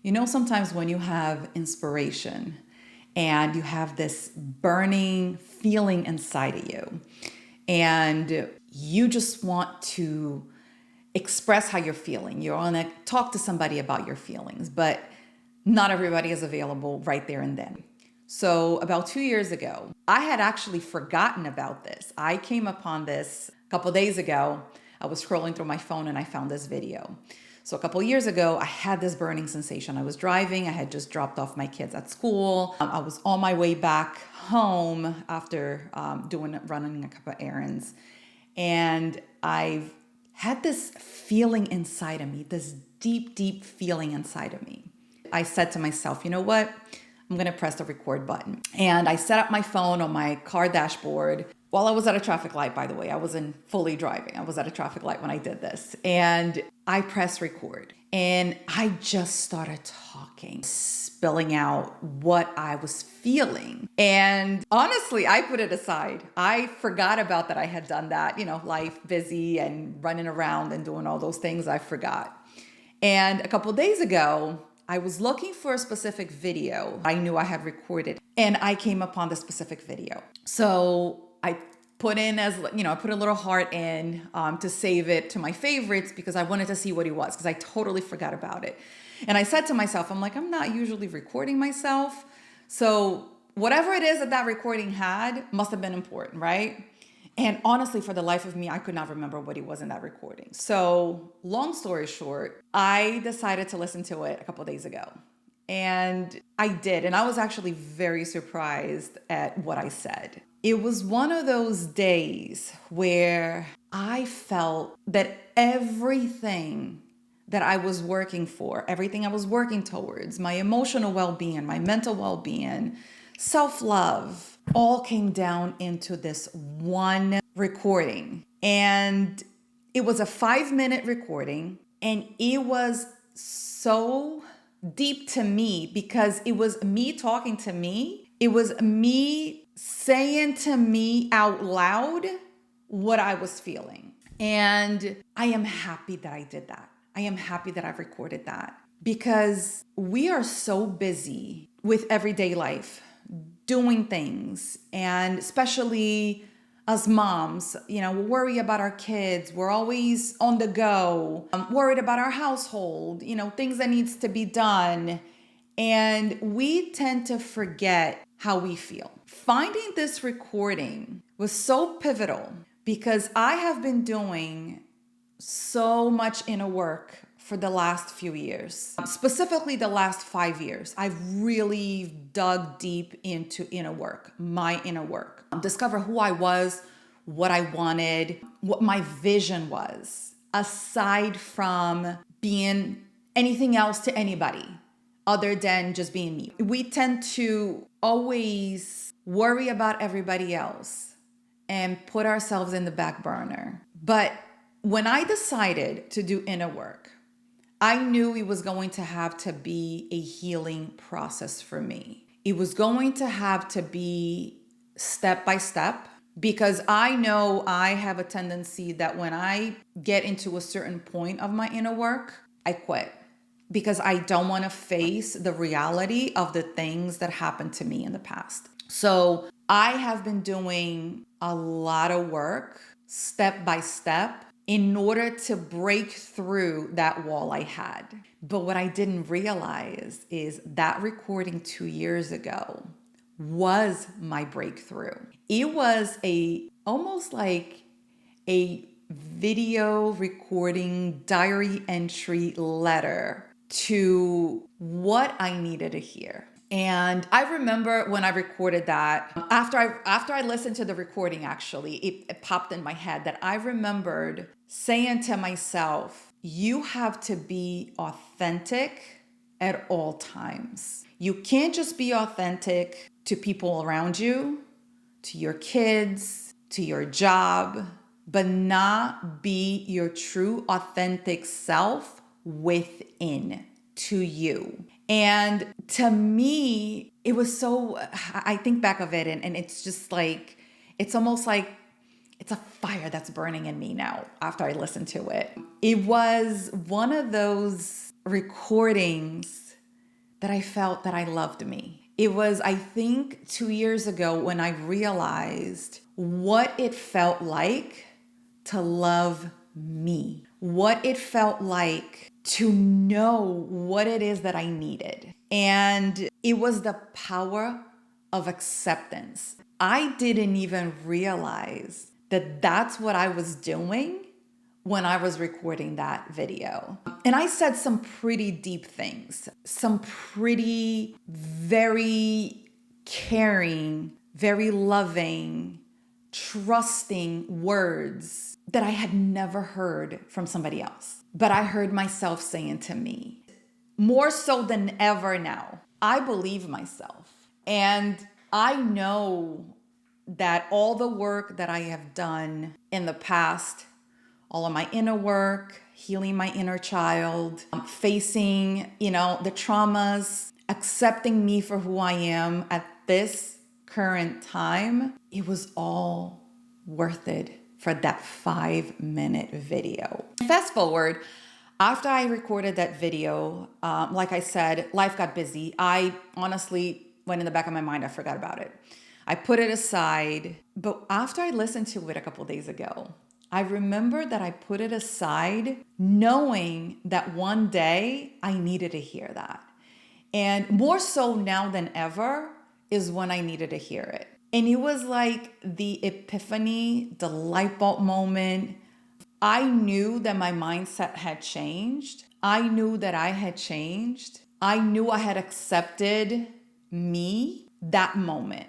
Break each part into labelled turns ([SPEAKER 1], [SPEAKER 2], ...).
[SPEAKER 1] You know, sometimes when you have inspiration and you have this burning feeling inside of you, and you just want to express how you're feeling, you want to talk to somebody about your feelings, but not everybody is available right there and then. So, about 2 years ago, I had actually forgotten about this. I came upon this a couple days ago. I was scrolling through my phone and I found this video. So, a couple years ago, I had this burning sensation. I was driving, I had just dropped off my kids at school. I was on my way back home after running a couple errands. And I've had this feeling inside of me, this deep, deep feeling inside of me. I said to myself, you know what? I'm going to press the record button. And I set up my phone on my car dashboard while I was at a traffic light, by the way. I wasn't fully driving. I was at a traffic light when I did this. And I pressed record. And I just started talking, spilling out what I was feeling. And honestly, I put it aside. I forgot about that I had done that. You know, life busy and running around and doing all those things, I forgot. And a couple days ago, I was looking for a specific video I knew I had recorded, and I came upon the specific video. So I put in I put a little heart in to save it to my favorites because I wanted to see what it was because I totally forgot about it. And I said to myself, I'm like, I'm not usually recording myself. So whatever it is that recording had must have been important, right? And honestly, for the life of me, I could not remember what it was in that recording. So long story short, I decided to listen to it a couple of days ago. And I did. And I was actually very surprised at what I said. It was one of those days where I felt that everything that I was working for, everything I was working towards, my emotional well-being, my mental well-being, self-love, all came down into this one recording. And it was a 5-minute recording. And it was so deep to me because it was me talking to me. It was me saying to me out loud what I was feeling. And I am happy that I did that. I am happy that I've recorded that because we are so busy with everyday life, doing things, and especially as moms, we worry about our kids. We're always on the go, worried about our household, things that needs to be done. And we tend to forget how we feel. Finding this recording was so pivotal because I have been doing so much inner work for the last few years, specifically the last 5 years. I've really dug deep into inner work, my inner work, discover who I was, what I wanted, what my vision was, aside from being anything else to anybody other than just being me. We tend to always worry about everybody else and put ourselves in the back burner. But when I decided to do inner work, I knew it was going to have to be a healing process for me. It was going to have to be step by step because I know I have a tendency that when I get into a certain point of my inner work, I quit because I don't want to face the reality of the things that happened to me in the past. So I have been doing a lot of work step by step in order to break through that wall I had. But what I didn't realize is that recording 2 years ago was my breakthrough. It was almost like a video recording, diary entry letter to what I needed to hear. And I remember when I recorded that, after I listened to the recording, actually, it popped in my head that I remembered saying to myself, you have to be authentic at all times. You can't just be authentic to people around you, to your kids, to your job, but not be your true authentic self within to you. And to me, it was so, I think back of it and it's just like, it's almost like it's a fire that's burning in me now after I listened to it. It was one of those recordings that I felt that I loved me. It was, I think, 2 years ago when I realized what it felt like to love me, what it felt like to know what it is that I needed. And it was the power of acceptance. I didn't even realize that that's what I was doing when I was recording that video. And I said some pretty deep things, some pretty, very caring, very loving, trusting words that I had never heard from somebody else. But I heard myself saying to me, more so than ever now, I believe myself. And I know that all the work that I have done in the past, all of my inner work, healing my inner child, facing, the traumas, accepting me for who I am at this current time, it was all worth it for that 5-minute video. Fast forward, after I recorded that video, like I said, life got busy. I honestly went in the back of my mind, I forgot about it. I put it aside, but after I listened to it a couple days ago, I remember that I put it aside knowing that one day I needed to hear that. And more so now than ever is when I needed to hear it. And it was like the epiphany, the light bulb moment. I knew that my mindset had changed. I knew that I had changed. I knew I had accepted me that moment.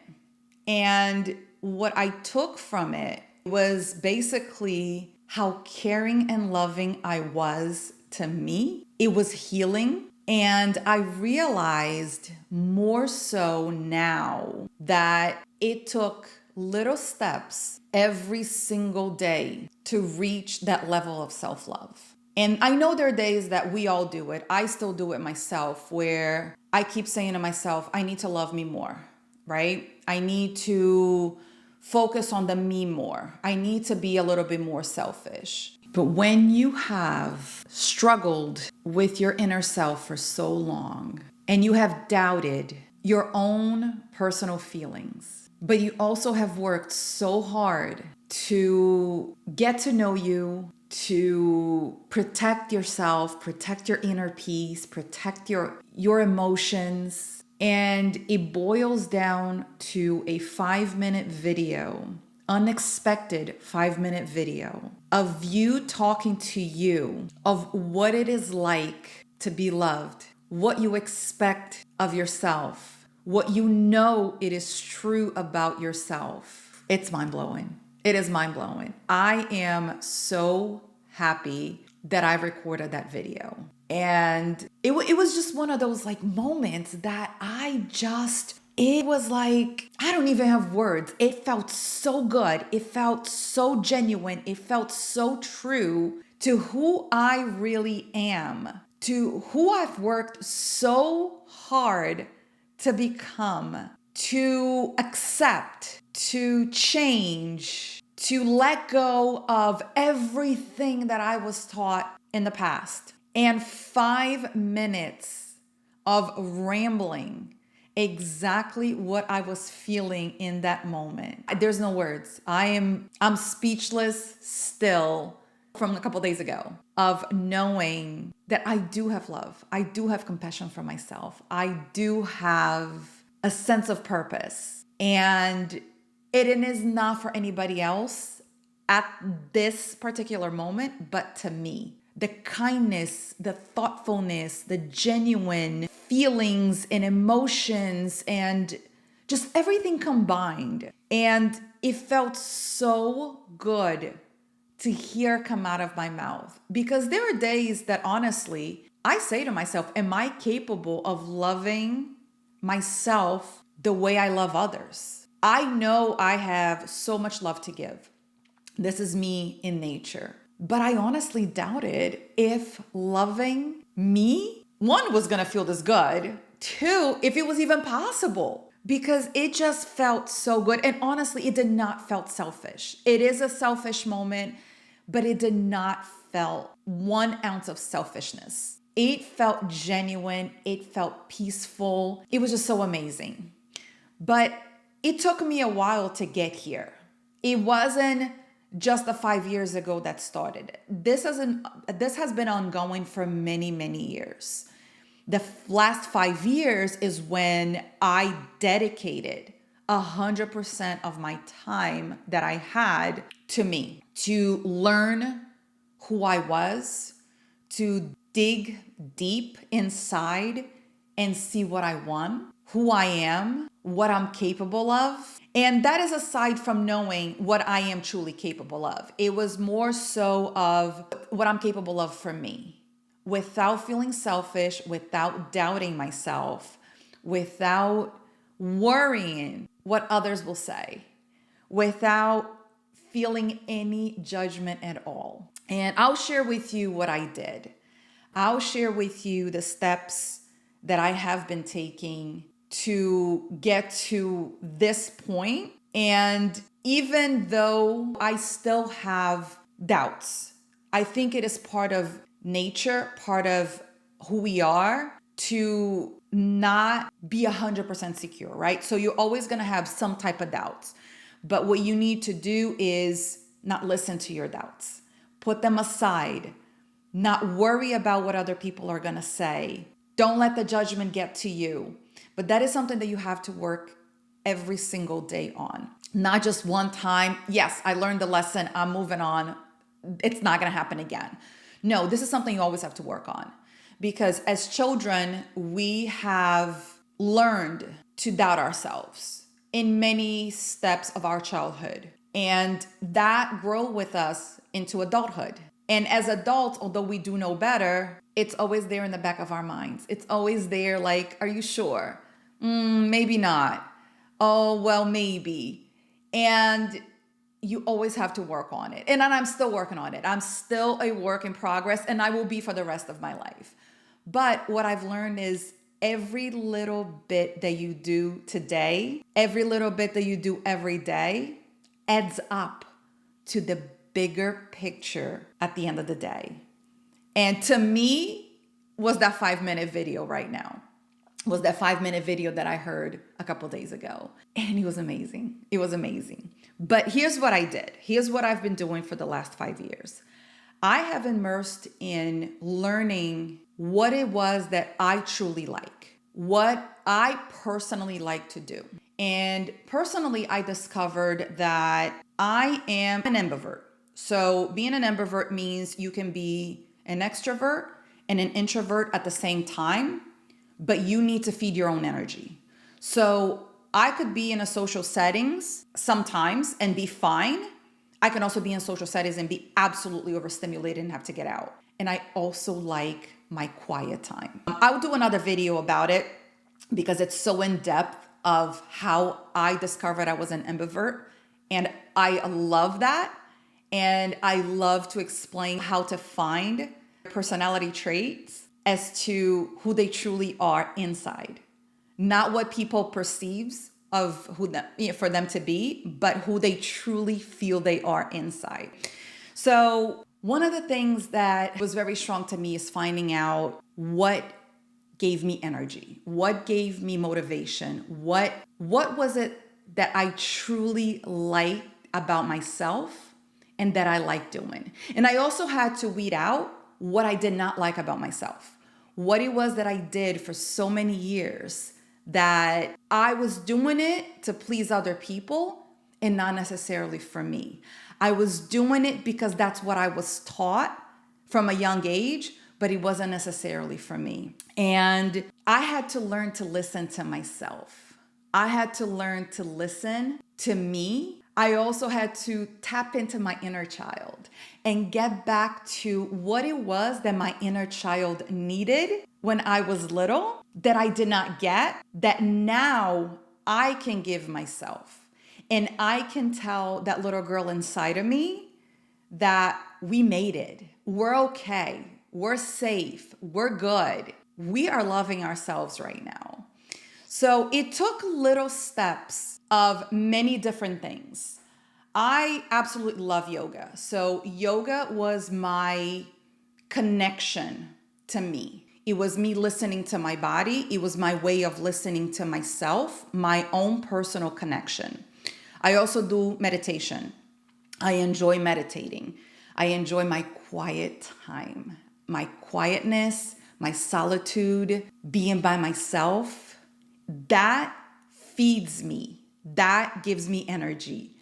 [SPEAKER 1] And what I took from it was basically how caring and loving I was to me. It was healing. And I realized more so now that it took little steps every single day to reach that level of self-love. And I know there are days that we all do it. I still do it myself, where I keep saying to myself, I need to love me more, right? I need to focus on the me more. I need to be a little bit more selfish. But when you have struggled with your inner self for so long, and you have doubted your own personal feelings, but you also have worked so hard to get to know you, to protect yourself, protect your inner peace, protect your emotions, and it boils down to a 5-minute video, unexpected 5-minute video of you talking to you of what it is like to be loved, what you expect of yourself, what you know it is true about yourself. It's mind-blowing. It is mind-blowing. I am so happy that I recorded that video. And it was just one of those moments that it was like, I don't even have words. It felt so good. It felt so genuine. It felt so true to who I really am, to who I've worked so hard to become, to accept, to change, to let go of everything that I was taught in the past. And 5 minutes of rambling exactly what I was feeling in that moment. There's no words. I'm speechless still from a couple days ago of knowing that I do have love. I do have compassion for myself. I do have a sense of purpose. And it is not for anybody else at this particular moment, but to me. The kindness, the thoughtfulness, the genuine feelings and emotions and just everything combined. And it felt so good to hear come out of my mouth, because there are days that honestly, I say to myself, am I capable of loving myself the way I love others? I know I have so much love to give. This is me in nature. But I honestly doubted if loving me, one, was going to feel this good, two, if it was even possible, because it just felt so good. And honestly, it did not felt selfish. It is a selfish moment, but it did not felt 1 ounce of selfishness It felt genuine. It felt peaceful. It was just so amazing. But it took me a while to get here. It wasn't just the 5 years ago that started it. This has been ongoing for many, many years. The last 5 years is when I dedicated 100% of my time that I had to me, to learn who I was, to dig deep inside and see what I want, who I am, what I'm capable of. And that is aside from knowing what I am truly capable of. It was more so of what I'm capable of for me, without feeling selfish, without doubting myself, without worrying what others will say, without feeling any judgment at all. And I'll share with you what I did. I'll share with you the steps that I have been taking to get to this point. And even though I still have doubts, I think it is part of nature, part of who we are, to not be 100% secure, right? So you're always going to have some type of doubts. But what you need to do is not listen to your doubts. Put them aside. Not worry about what other people are going to say. Don't let the judgment get to you. But that is something that you have to work every single day on. Not just one time. Yes, I learned the lesson. I'm moving on. It's not going to happen again. No, this is something you always have to work on. Because as children, we have learned to doubt ourselves in many steps of our childhood. And that grow with us into adulthood. And as adults, although we do know better, it's always there in the back of our minds. It's always there like, are you sure? Maybe not. Oh, well, maybe. And you always have to work on it. And I'm still working on it. I'm still a work in progress, and I will be for the rest of my life. But what I've learned is every little bit that you do today, every little bit that you do every day adds up to the bigger picture at the end of the day. And to me, was that 5-minute video right now. Was that 5-minute video that I heard a couple days ago. And it was amazing. It was amazing. But here's what I did. Here's what I've been doing for the last 5 years. I have immersed in learning what it was that I truly like, what I personally like to do. And personally, I discovered that I am an ambivert. So being an ambivert means you can be an extrovert and an introvert at the same time, but you need to feed your own energy. So I could be in a social settings sometimes and be fine. I can also be in social settings and be absolutely overstimulated and have to get out. And I also like my quiet time. I'll do another video about it because it's so in depth of how I discovered I was an ambivert. And I love that. And I love to explain how to find personality traits as to who they truly are inside. Not what people perceives of who for them to be, but who they truly feel they are inside. So one of the things that was very strong to me is finding out what gave me energy, what gave me motivation, what was it that I truly liked about myself and that I liked doing. And I also had to weed out what I did not like about myself, what it was that I did for so many years that I was doing it to please other people and not necessarily for me. I was doing it because that's what I was taught from a young age, but it wasn't necessarily for me. And I had to learn to listen to myself. I had to learn to listen to me. I also had to tap into my inner child and get back to what it was that my inner child needed when I was little that I did not get, that now I can give myself. And I can tell that little girl inside of me that we made it. We're okay. We're safe. We're good. We are loving ourselves right now. So it took little steps of many different things. I absolutely love yoga. So yoga was my connection to me. It was me listening to my body. It was my way of listening to myself, my own personal connection. I also do meditation. I enjoy meditating. I enjoy my quiet time, my quietness, my solitude, being by myself. That feeds me. That gives me energy.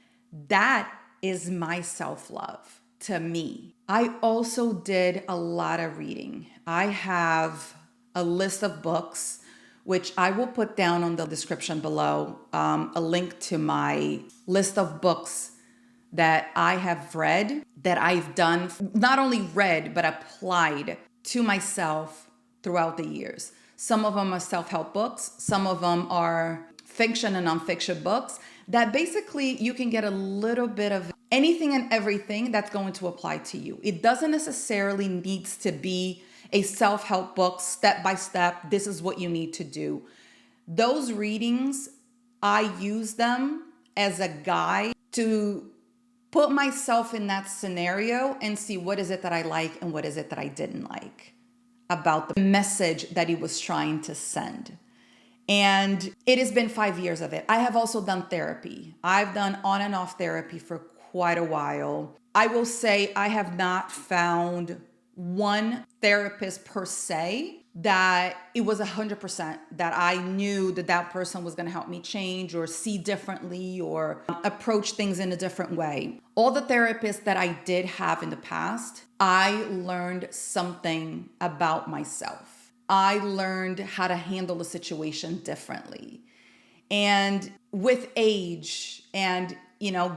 [SPEAKER 1] That is my self-love to me. I also did a lot of reading. I have a list of books, which I will put down on the description below, a link to my list of books that I have read, that I've done, not only read, but applied to myself throughout the years. Some of them are self-help books. Some of them are fiction and nonfiction books that basically you can get a little bit of anything and everything that's going to apply to you. It doesn't necessarily needs to be a self-help book, step by step, this is what you need to do. Those readings, I use them as a guide to put myself in that scenario and see what is it that I like and what is it that I didn't like about the message that he was trying to send. And it has been 5 years of it. I have also done therapy. I've done on and off therapy for quite a while. I will say I have not found one therapist per se that it was 100% that I knew that that person was going to help me change or see differently or approach things in a different way. All the therapists that I did have in the past, I learned something about myself. I learned how to handle the situation differently. And with age and,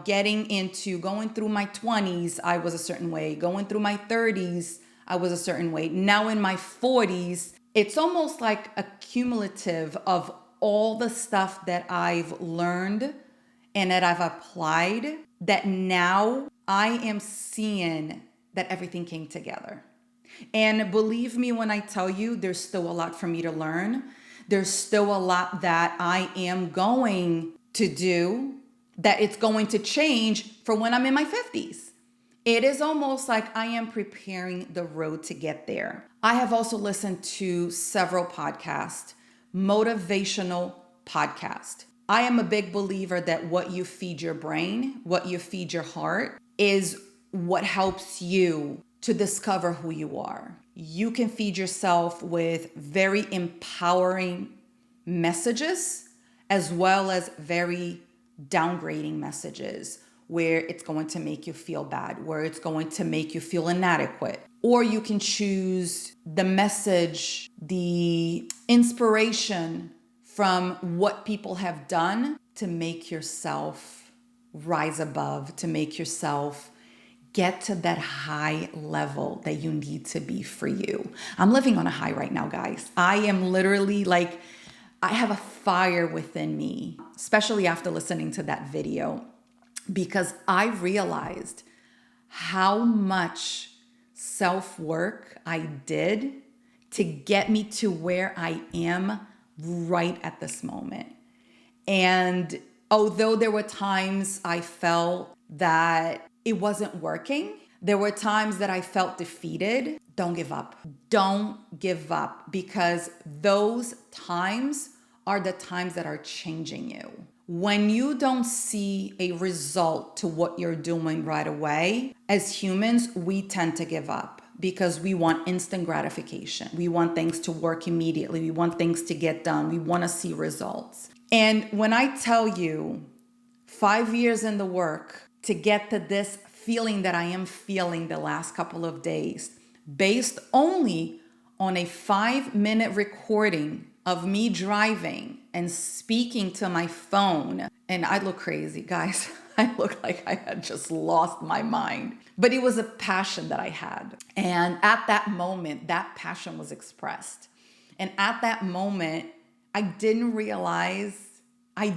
[SPEAKER 1] getting into going through my 20s, I was a certain way. Going through my 30s, I was a certain way. Now in my 40s, it's almost like a cumulative of all the stuff that I've learned and that I've applied, that now I am seeing that everything came together. And believe me when I tell you, there's still a lot for me to learn. There's still a lot that I am going to do, that it's going to change for when I'm in my 50s. It is almost like I am preparing the road to get there. I have also listened to several podcasts, motivational podcasts. I am a big believer that what you feed your brain, what you feed your heart, is what helps you to discover who you are. You can feed yourself with very empowering messages as well as very downgrading messages where it's going to make you feel bad, where it's going to make you feel inadequate. Or you can choose the message, the inspiration from what people have done to make yourself rise above, to make yourself get to that high level that you need to be for you. I'm living on a high right now, guys. I am literally like, I have a fire within me, especially after listening to that video, because I realized how much self-work I did to get me to where I am right at this moment. And although there were times I felt that it wasn't working, there were times that I felt defeated. Don't give up. Don't give up, because those times are the times that are changing you. When you don't see a result to what you're doing right away, as humans, we tend to give up because we want instant gratification. We want things to work immediately. We want things to get done. We want to see results. And when I tell you 5 years in the work to get to this feeling that I am feeling the last couple of days, based only on a 5-minute recording of me driving and speaking to my phone. And I look crazy, guys. I look like I had just lost my mind. But it was a passion that I had. And at that moment, that passion was expressed. And at that moment, I didn't realize. I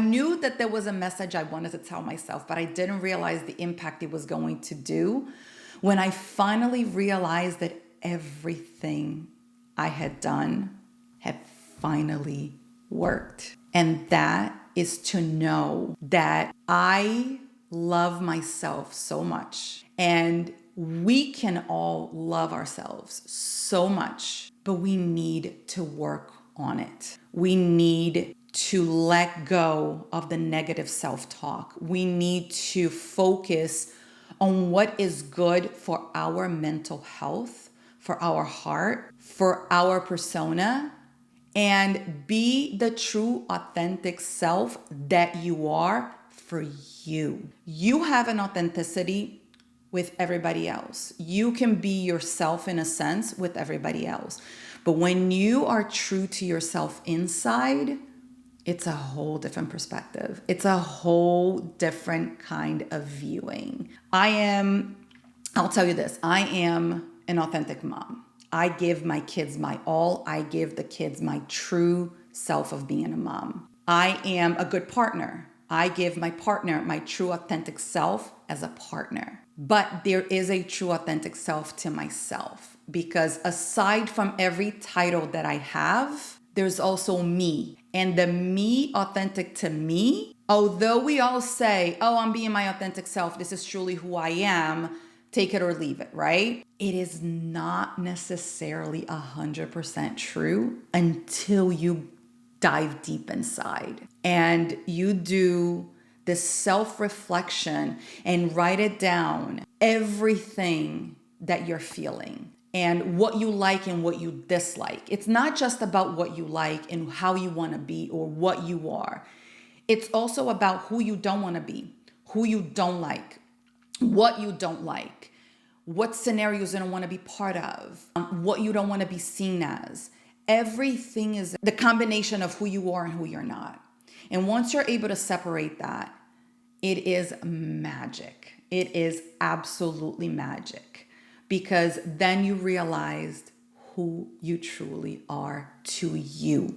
[SPEAKER 1] knew that there was a message I wanted to tell myself, but I didn't realize the impact it was going to do when I finally realized that everything I had done had finally worked. And that is to know that I love myself so much. And We can all love ourselves so much, but we need to work on it. We need to let go of the negative self-talk. We need to focus on what is good for our mental health, for our heart, for our persona, and be the true, authentic self that you are for you. You have an authenticity with everybody else. You can be yourself in a sense with everybody else. But when you are true to yourself inside, it's a whole different perspective. It's a whole different kind of viewing. I'll tell you this, I am an authentic mom. I give my kids my all. I give the kids my true self of being a mom. I am a good partner. I give my partner my true authentic self as a partner. But there is a true authentic self to myself, because aside from every title that I have, there's also me. And the me authentic to me, although we all say, oh, I'm being my authentic self, this is truly who I am, take it or leave it, right? It is not necessarily 100% true until you dive deep inside and you do this self-reflection and write it down, everything that you're feeling and what you like and what you dislike. It's not just about what you like and how you want to be or what you are. It's also about who you don't want to be, who you don't like, what you don't like, what scenarios you don't want to be part of, what you don't want to be seen as. Everything is the combination of who you are and who you're not. And once you're able to separate that, it is magic. It is absolutely magic, because then you realized who you truly are to you,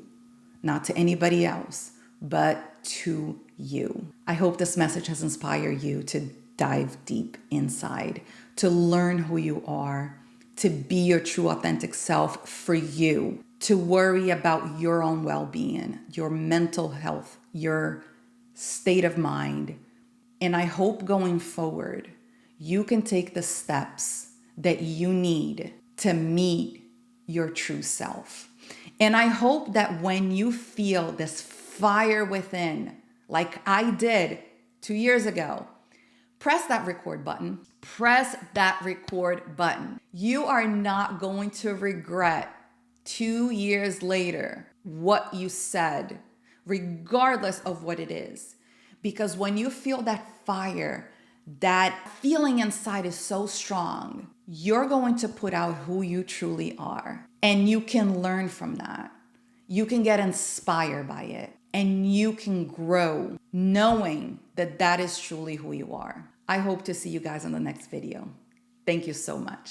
[SPEAKER 1] not to anybody else, but to you. I hope this message has inspired you to dive deep inside, to learn who you are, to be your true authentic self for you, to worry about your own well-being, your mental health, your state of mind. And I hope going forward, you can take the steps that you need to meet your true self. And I hope that when you feel this fire within, like I did 2 years ago, press that record button. Press that record button. You are not going to regret 2 years later what you said, regardless of what it is. Because when you feel that fire, that feeling inside is so strong, you're going to put out who you truly are. And you can learn from that. You can get inspired by it. And you can grow knowing that that is truly who you are. I hope to see you guys in the next video. Thank you so much.